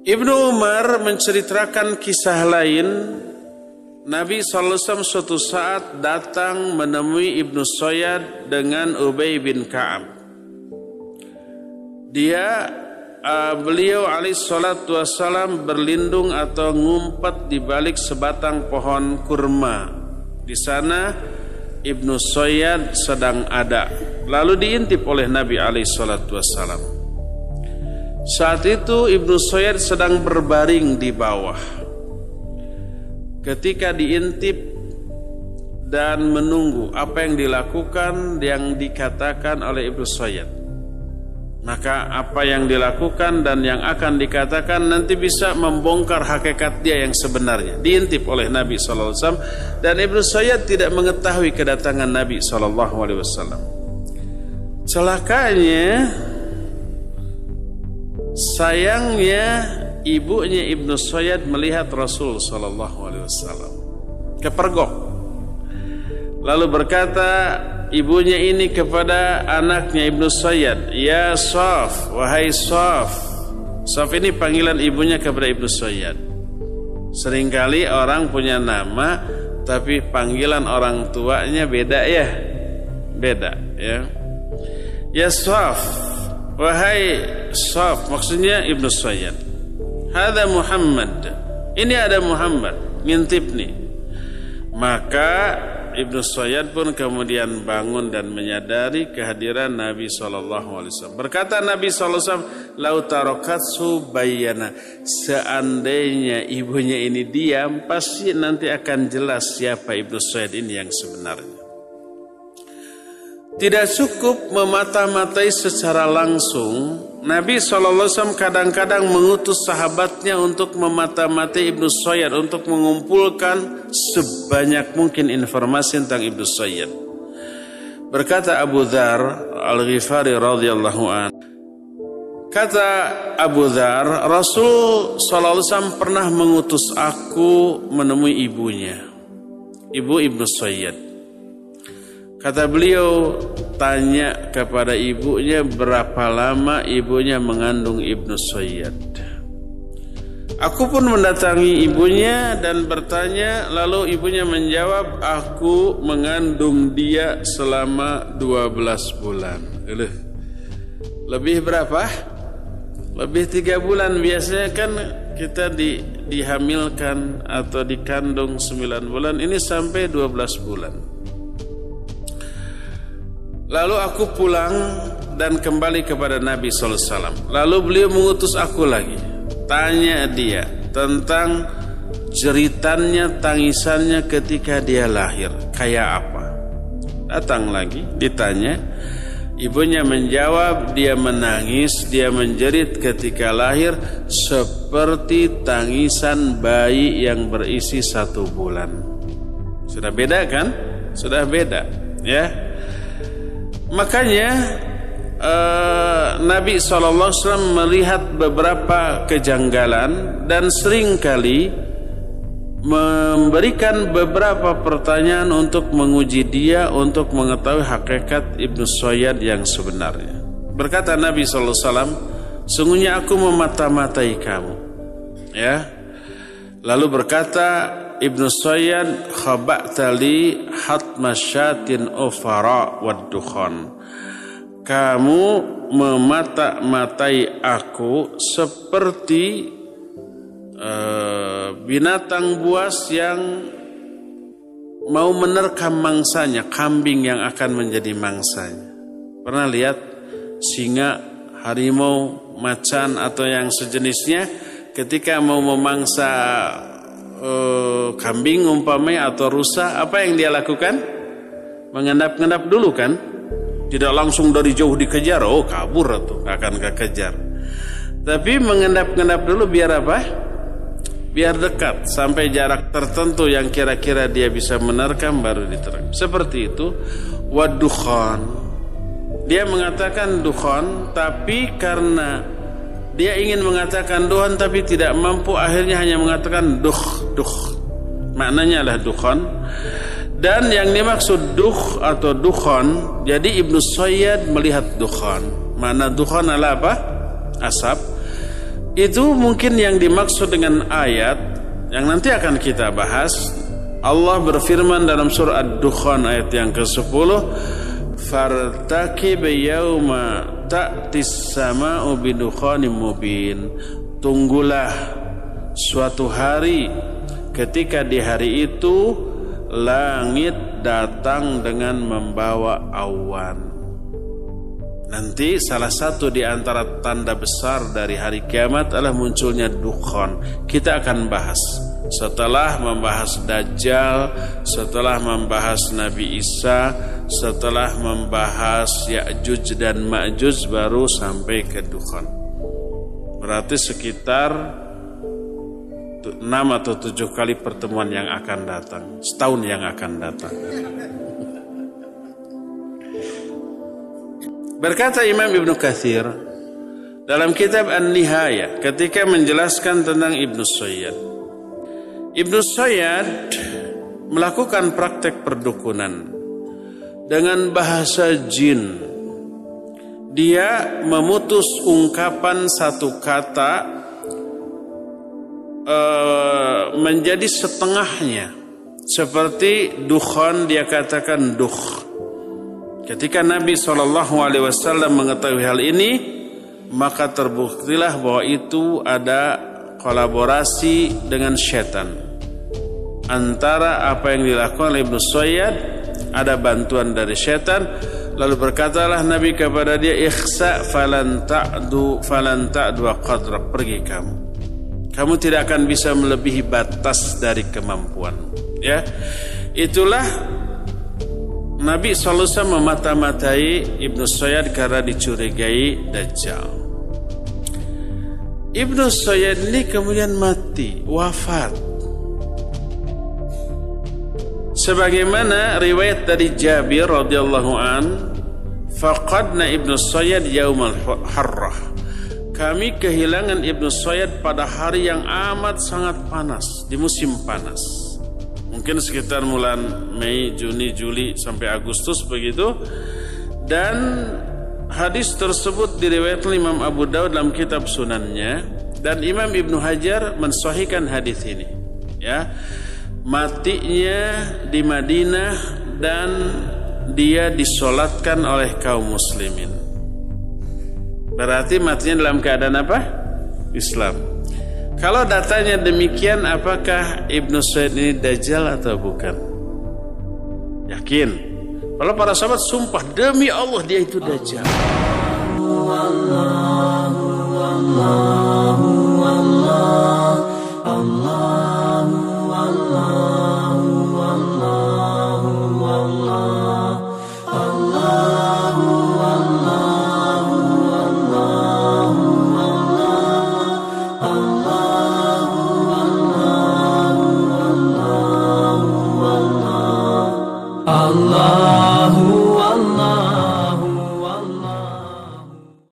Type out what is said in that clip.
Ibnu Umar menceritakan kisah lain. Nabi SAW suatu saat datang menemui Ibnu Sayyad dengan Ubay bin Ka'ab. Beliau alaihissalatu wassalam berlindung atau ngumpet di balik sebatang pohon kurma. Di sana Ibnu Sayyad sedang ada. Lalu diintip oleh Nabi alaihissalatu wassalam. Saat itu Ibnu Sayyad sedang berbaring di bawah. Ketika diintip dan menunggu apa yang dilakukan yang dikatakan oleh Ibnu Sayyad, maka apa yang dilakukan dan yang akan dikatakan nanti bisa membongkar hakikat dia yang sebenarnya. Diintip oleh Nabi SAW dan Ibnu Sayyad tidak mengetahui kedatangan Nabi SAW. Celakanya, sayangnya ibunya Ibnu Sayyad melihat Rasul SAW, kepergok. Lalu berkata ibunya ini kepada anaknya Ibnu Sayyad, "Ya Saf, wahai Saf." Saf ini panggilan ibunya kepada Ibnu Sayyad. Seringkali orang punya nama tapi panggilan orang tuanya beda ya. Beda ya. Ya Saf, wahai Saf, maksudnya Ibnu Sayyad. Hada Muhammad, ini ada Muhammad, ngintip nih. Maka Ibnu Sayyad pun kemudian bangun dan menyadari kehadiran Nabi SAW. Berkata Nabi SAW, "Lau tarakatsu bayyana." Seandainya ibunya ini diam, pasti nanti akan jelas siapa Ibnu Sayyad ini yang sebenarnya. Tidak cukup memata-matai secara langsung. Nabi SAW kadang-kadang mengutus sahabatnya untuk memata-matai Ibnu Sayyad, untuk mengumpulkan sebanyak mungkin informasi tentang Ibnu Sayyad. Berkata Abu Dzar Al-Ghifari radhiyallahu anhu, kata Abu Dzar, Rasul SAW pernah mengutus aku menemui ibunya, ibu Ibnu Sayyad. Kata beliau, tanya kepada ibunya berapa lama ibunya mengandung Ibnu Sayyad. Aku pun mendatangi ibunya dan bertanya, lalu ibunya menjawab, aku mengandung dia selama 12 bulan. Lebih berapa? Lebih 3 bulan. Biasanya kan kita dihamilkan atau dikandung 9 bulan, ini sampai 12 bulan. Lalu aku pulang dan kembali kepada Nabi SAW. Lalu beliau mengutus aku lagi. Tanya dia tentang jeritannya, tangisannya ketika dia lahir. Kayak apa? Datang lagi, ditanya. Ibunya menjawab, dia menangis, dia menjerit ketika lahir seperti tangisan bayi yang berisi 1 bulan. Sudah beda kan? Sudah beda, ya. Makanya Nabi SAW melihat beberapa kejanggalan dan seringkali memberikan beberapa pertanyaan untuk menguji dia, untuk mengetahui hakikat Ibnu Sayyad yang sebenarnya. Berkata Nabi SAW, sungguhnya aku memata-matai kamu, ya. Lalu berkata Ibnu Sayyad, khaba'tali hatma syatin ufara wad dukhan. Kamu memata-matai aku seperti binatang buas yang mau menerkam mangsanya, kambing yang akan menjadi mangsanya. Pernah lihat singa, harimau, macan atau yang sejenisnya ketika mau memangsa kambing umpamanya atau rusa, apa yang dia lakukan? Mengendap-endap dulu kan? Tidak langsung dari jauh dikejar, oh kabur atau akan kekejar. Tapi mengendap-endap dulu biar apa? Biar dekat sampai jarak tertentu yang kira-kira dia bisa menerkam baru diterkam. Seperti itu. Wadukhan. Dia mengatakan dukhan, tapi karena dia ingin mengatakan Tuhan tapi tidak mampu, akhirnya hanya mengatakan duh. Maknanya adalah dukhan. Dan yang dimaksud duh atau dukhan, jadi Ibnu Sayyad melihat dukhan. Mana dukhan adalah apa? Asap. Itu mungkin yang dimaksud dengan ayat yang nanti akan kita bahas. Allah berfirman dalam surah Ad-Dukhan ayat yang ke-10, "Fartaqib yauma ta'tis sama'u bidukhanin mubin." Tunggulah suatu hari ketika di hari itu langit datang dengan membawa awan. Nanti salah satu di antara tanda besar dari hari kiamat adalah munculnya dukhan. Kita akan bahas setelah membahas Dajjal, setelah membahas Nabi Isa, setelah membahas Ya'juj dan Ma'juj, baru sampai ke dukhan. Berarti sekitar 6 atau 7 kali pertemuan yang akan datang, setahun yang akan datang. Berkata Imam Ibnu Katsir dalam kitab An-Nihayah ketika menjelaskan tentang Ibnu Sayyad. Ibnu Sayyad melakukan praktek perdukunan dengan bahasa jin. Dia memutus ungkapan satu kata menjadi setengahnya. Seperti dukhan dia katakan dukh. Ketika Nabi SAW mengetahui hal ini, maka terbuktilah bahwa itu ada kolaborasi dengan syaitan. Antara apa yang dilakukan oleh Ibnu Sayyad, ada bantuan dari syaitan. Lalu berkatalah Nabi kepada dia, "Ikhsa falan ta'du qadrak." Pergi kamu. Kamu tidak akan bisa melebihi batas dari kemampuanmu. Ya, itulah Nabi SAW memata-matai Ibnu Sayyad karena dicurigai Dajjal. Ibnu Sayyad ini kemudian mati, wafat. Sebagaimana riwayat dari Jabir radhiyallahu an, faqadna Ibnu Sayyad yaumal harrah. Kami kehilangan Ibnu Sayyad pada hari yang amat sangat panas, di musim panas. Mungkin sekitar bulan Mei, Juni, Juli sampai Agustus begitu. Dan hadis tersebut diriwayatkan Imam Abu Daud dalam kitab Sunannya, dan Imam Ibnu Hajar mensahihkan hadis ini. Ya, matinya di Madinah dan dia disolatkan oleh kaum muslimin. Berarti matinya dalam keadaan apa? Islam. Kalau datanya demikian, apakah Ibnu Sayyad ini Dajjal atau bukan? Yakin? Kalau para sahabat sumpah demi Allah dia itu Dajjal. Allah.